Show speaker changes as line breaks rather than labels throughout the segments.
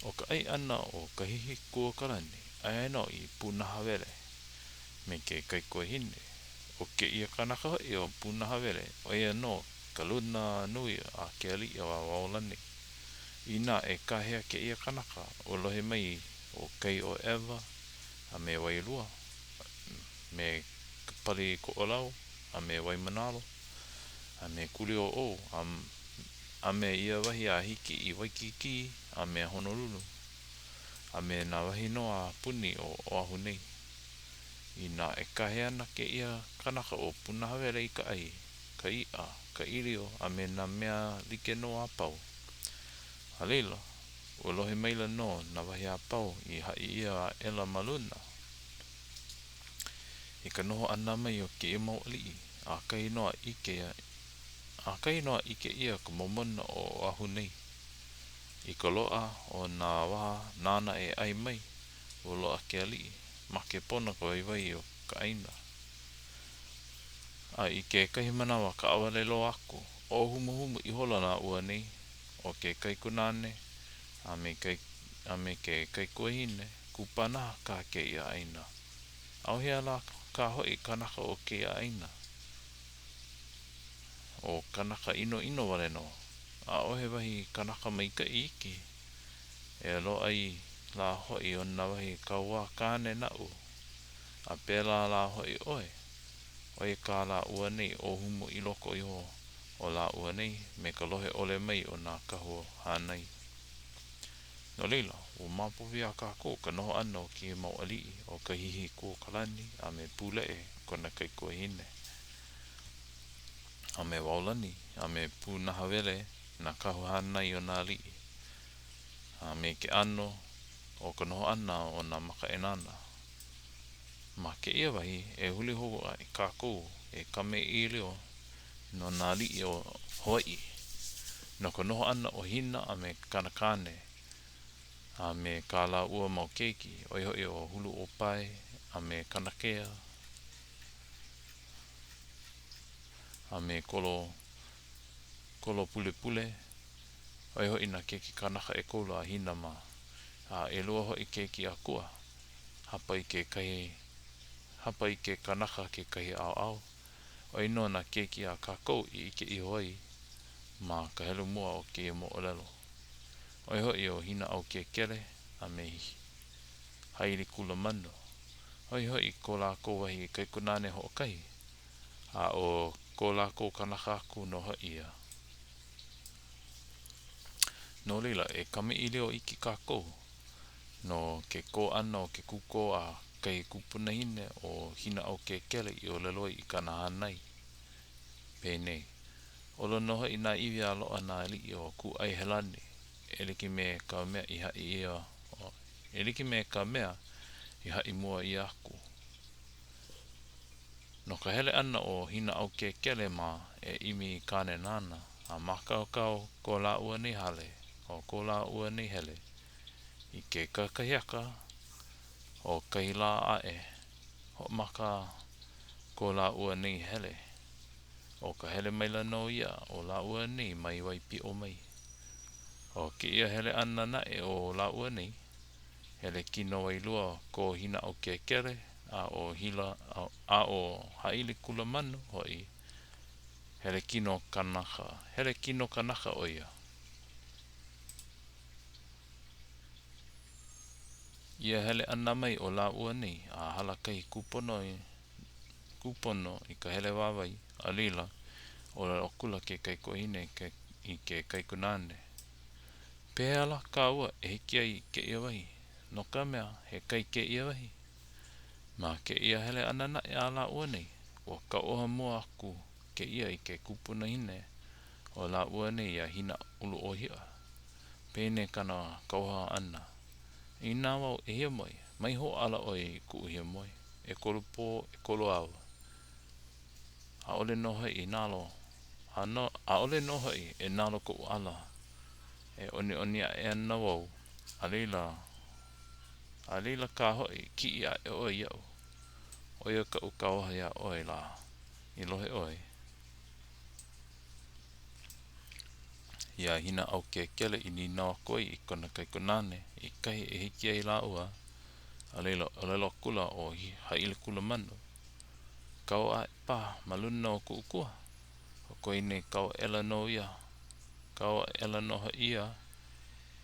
O ka ai ana o ka hihi kua karani, ai no I punaha wele, me ke kai koe hine. O ke ia kanaka hoi o punaha wele, o ia no ka luna nui a ke ali o a waolani. Ina e kahea ke ia kanaka, o lohe mai o kai o ewa, a me wailua, me pali ko olau, a me waimanalo, a me kuli o, a me ia wahi a hiki I Waikiki, a me Honolulu, a me na wahi noa puni o Oahu nei. Ina e kahe ana ke ia kanaka o punaha wele I ka ai, ka ia, ka irio, a me na mea like no a pau. A leila, o lohe maila no na wahi a pau I hai ia a ela maluna. I ka noho ana mai o ke mau alii, a kai noa ike ia ka momona o Oahu nei. I ka loa o nā waha nāna e ai mai, o loa ke alii, ma ke pona ka waiwai o ka aina. A I ke kahi manawa ka awalelo aku, o humuhumu I hola nā ua nei, o ke kaikunane, a me ke kaikuahine, kupanaha ka ke ia aina. Auhea la ka hoi kanaka o ke ia aina. O kanaka ino ino wale no, a ohe wahi kanaka maika I iki, e lo ai la hoi o na wahi kaua kāne na u, a pēlā la hoi oe. Oe ka la ua nei o humu I loko iho o la ua nei me ka lohe ole mai o nā kaho hānai. No leila, o mapuwi a kako ka noho ana o ki mau alii o ka hihi ko kalani a me pule e kona kai koe hine. A me waulani, a me punaha wele na kaho hānai o nā alii. A me ke ano o ka noho ana o nā maka enana. Ma ke ia wahi e huli hogo ai kako e kame I leo no nā alii o Hawaii. No ka noho ana o hina a me kanakane. A me ka la ua mau keiki o hoi o hulu o pai a me kanakea. A me kolo pule pule. O hoi na keiki kanaka e koula a hina ma. A e lua hoi keiki a kua. Hapa I ke kanaka ke kahi au au. O ino na keiki a kako I ike I hoi. Ma ka helu mua o ke mo olelo. O hoi o hina au ke kere a me haere kula mano. Hoi ko la ko wahi kai kunane ho kai. A o ko la ko kanaka aku no hoi ia. No leila e kame I leo iki kako. No ke ko ana o ke kuko a kai kupuna hine o hina au ke kele I o leloi I kana hanai. Pēnei. Olo noho I nā iwi a loa nā li o ku ai helani. Eliki me ka mea I hai ia. Eliki me ka mea I hai mua I aku. No ka hele ana o hina au ke kele ma e imi kane nana. A makau ko la ua ni hale. O ko la ua ni hele. I ke kakahiaka o kaila a e. Ho maka ko la ua ni hele. O ka hele maila no ia o la ua ni mai waipi o mai. O ke ia hele ana na e o la ua ni. Hele kino wailua ko hina au ke kere. A o haile kula manu hoi. Hele kino kanaka o ia. Ia hele ana mai o la ua ni a halakai kupono I ka hele wawai a lila o la okula ke kaikohine I ke kaikunane. Pēala ka ua e hiki ai ke ia wahi. No ka mea he kai ke ia wahi. Ma ke ia hele ana na e a la ua ni. O ka oha mua aku ke ia I ke kupuna hine o la ua ni a hina ulu o hia. Pēne kana kauha ana. I nā wau e hia moi. Mai ho ala oi ku hia moi. E kolu pō, e kolu awa. A ole noha I nalo. A ole noha I e nalo ko ala. E oni a e ana wau. A leila ka hoi ki ia e oi iau. Oia ka ukaoha ia oi la. I lohe oi. Ia hina au ke kele I ni noa koi I kona kai konane I kai e hiki ai la ua a leilo kula o haile kula manu kau a pa maluna o kukua o koi ne kau ela no ia kau ela no ia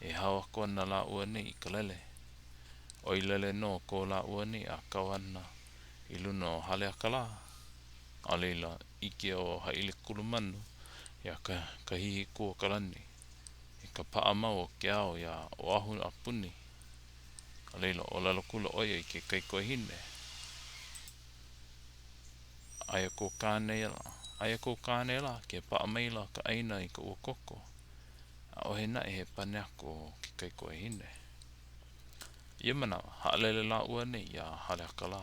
e hawa kona la ua ni I kalele o I lele no ko la ua ni a kau ana I luna o hale akala a leila ike o haile kula manu ia ka hihi kua kalani I ka paa mau o ke ao ia o ahu a puni a leila o lalo kula oia I ke kai koe hine aia ko kāne la ke paa maila ka aina I ka ua koko a o he nai he pane ako ke kai koe hine ia manawa haalele la ua ni ia hale akala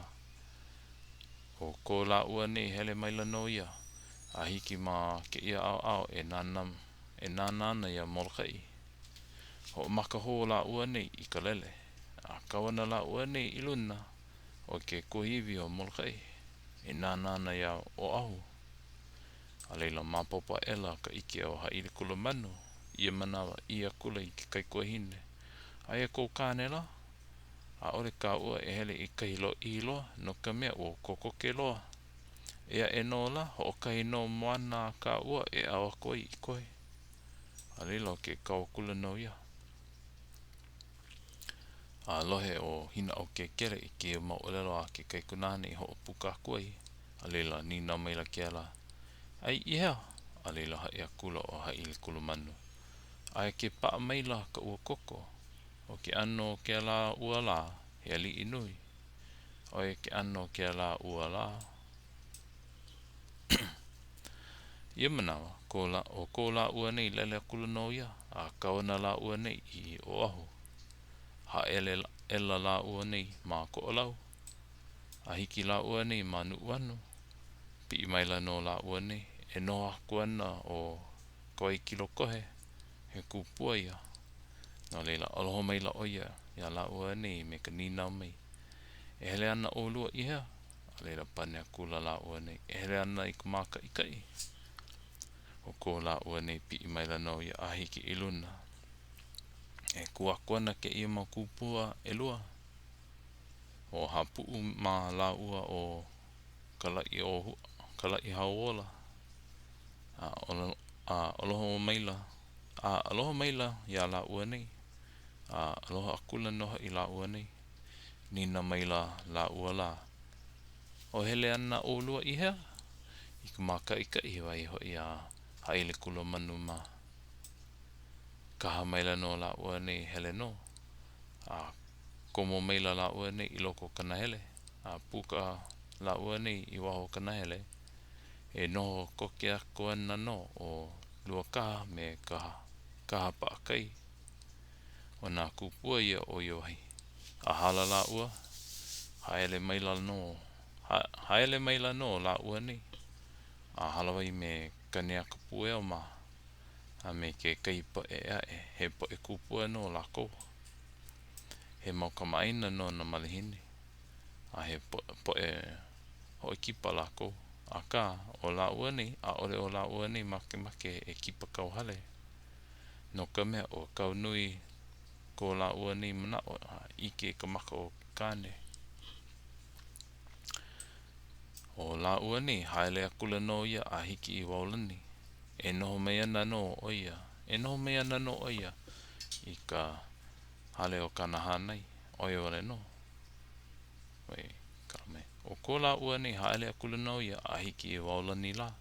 o ko la ua ni hele maila no ia a hiki ma ke ia ao e nana ia molkai ho maka ho la ua ni I ka lele a kawana la ua ni I luna o ke kohivi o molkai e nana ia o ahu a leila mapopa ela ka ike o haile kula manu ia manawa ia kula I ke kai koe hine aia ko kāne la a ore ka ua e hele I kai lo I loa no ka mea o koko ke loa ea e no la ho kai no moana ka ua e awa koi I koe a leila ke kau kula no ia a lohe o hina o ke kere I ke maolelo a ke kai kunane I ho puka koi a leila ni na maila ke ala ai iha a leila haia kula o haile kula manu ai ke paa maila ka ua koko o ke ano ke la ua la he ali inui o ke ano ke la ua la ia manawa ko la ua nei lele kula no ia a kawana la ua nei I o ahu ha ela la ua nei ma ko olau a hiki la ua nei ma nu wanu pi maila no la ua nei e noa kuana o koi kilo kohe he kupua ia no leila oloho maila oia ia la ua nei me ka nina mai e hele ana o lua iha a leila pane kula la ua nei e hele ana I kumaka ikai o ko la ua nei pi maila no ia a hiki iluna e kuana ke ia ma kupua e lua o hapu ma la ua o kalai haola aloho maila ia la ua nei aloha akula noha I la ua nei nina maila la ua la o hele ana o lua iha I kumaka ikai wai ho ia haile kula manu ma kaha maila no la ua nei hele no a komo maila la ua nei I loko kana hele a puka la ua nei I waho kana hele e noho koke ako ana no o lua kaha me kaha pa akai o nā kupua ia o iohi a hala la ua haele maila no la ua nei a halawai me kanea kapue o ma a me ke kaipa e he po e kupua no la kou he mau kamaina no na malihini a he po e ho kipa la kou a ka o la ua nei a ore o la ua nei make e kipa kau hale no ka mea o kau nui ko la ua nei mana o ike ka maka o kane o la ua nei haele akula no ia a hiki I waulani e noho mea na no oia I ka hale o kana hanai oia wale no o ko la ua nei haele akula no ia a hiki I waulani la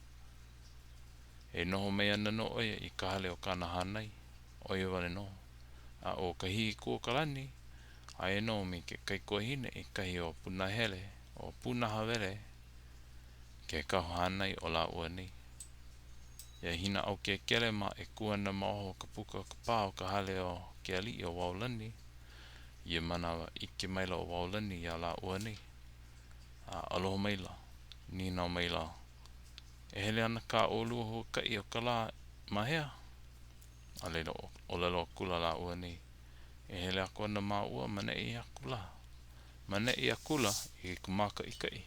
e noho mea na no oia I ka hale o kana hanai oia wale no a o ka hihi kua kalani a e no me ke kai kua hine I kahi o punahele o punahawele ke kaho hanai o la ua nei ia hina au ke kele ma e kuana ma oho ka puka ka pao ka hale o ke ali o waulani ia manawa ike maila o waulani ia la ua nei a aloha maila nina maila e hele ana ka olua ho kai o ka la mahea a leila o lalo kula la ua nei e hele ako ana ma ua mana I akula mana I akula I kumaka ikai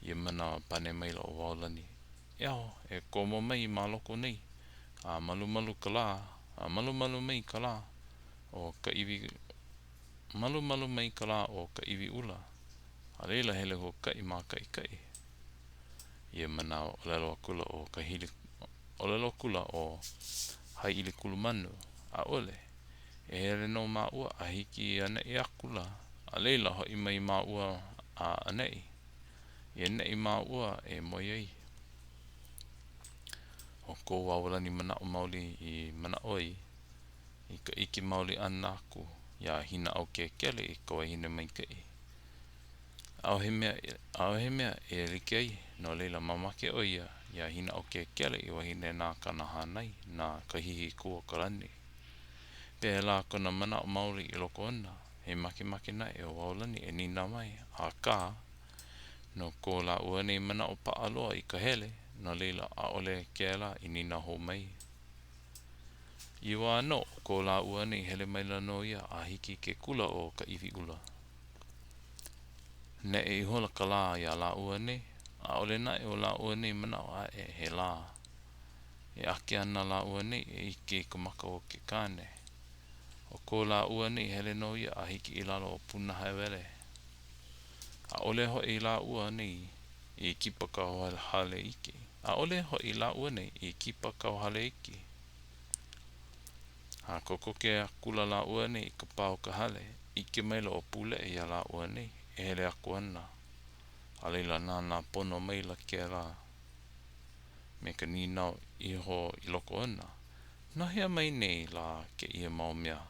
ia mana pane maila o waulani Iaho e komo mai ma loko nei a malu ka la, a malu mai ka la o ka iwi, malu mai ka la o ka iwi ula. A leila hele ho kai mā kai. Ia mana o lelo kula o ka hili, o lelo kula o hai ili kulu manu. A ole, e hele no mā ua a hiki ane i akula. A leila hoi mai mā ua a anei. Ia nei mā ua e moi ai. O ko wawalani mana o mauli i mana oi. I ka iki mauli ana aku. Ia hina au ke kele i kawa hina mai kai. Au he mea e like ai. No leila mamake o ia. Ia hina au ke kele i wahine nā kana hanai. Nā kahihi kua karani. Pea la kona mana o mauli i loko ona. He make na e o wawalani e nina mai. A ka. No ko la ua nei mana o paaloa i ka hele. No leila a ole kela i nina ho mai. Iwa no ko la ua nei hele mai la no ia a hiki ke kula o ka iwi ula. Ne e hola ka la ia la ua nei. A ole na e o la ua nei mana o a e he la. E ake ana la ua nei e ike kumaka o ke kane. O ko la ua nei hele no ia a hiki i lalo o punaha wele. A ole ho i la ua nei i kipa ka o hale ike. A ole ho i la ua nei i kipa ka o hale ike. A koko ke a kula la ua nei i ka pao ka hale. Ike maila o pule e ia la ua nei. E hele aku ana. A leila nā pono maila ke la. Me ka ninau i ho i loko ana. No hea mai nei la ke ia mau mea.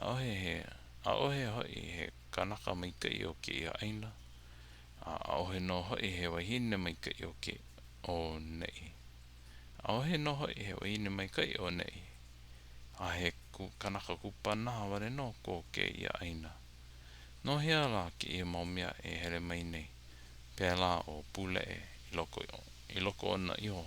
A ohe hoi he kanaka mai kai o ke ia aina. A ohe no hoi he wahine mai kai o ke o nei. A ohe no hoi he wahine mai kai o nei. A he kanaka kupanaha wale no ko ke ia aina. No hea la ke ia mau mea e hele mai nei. Pea la o pule e i loko ona iho.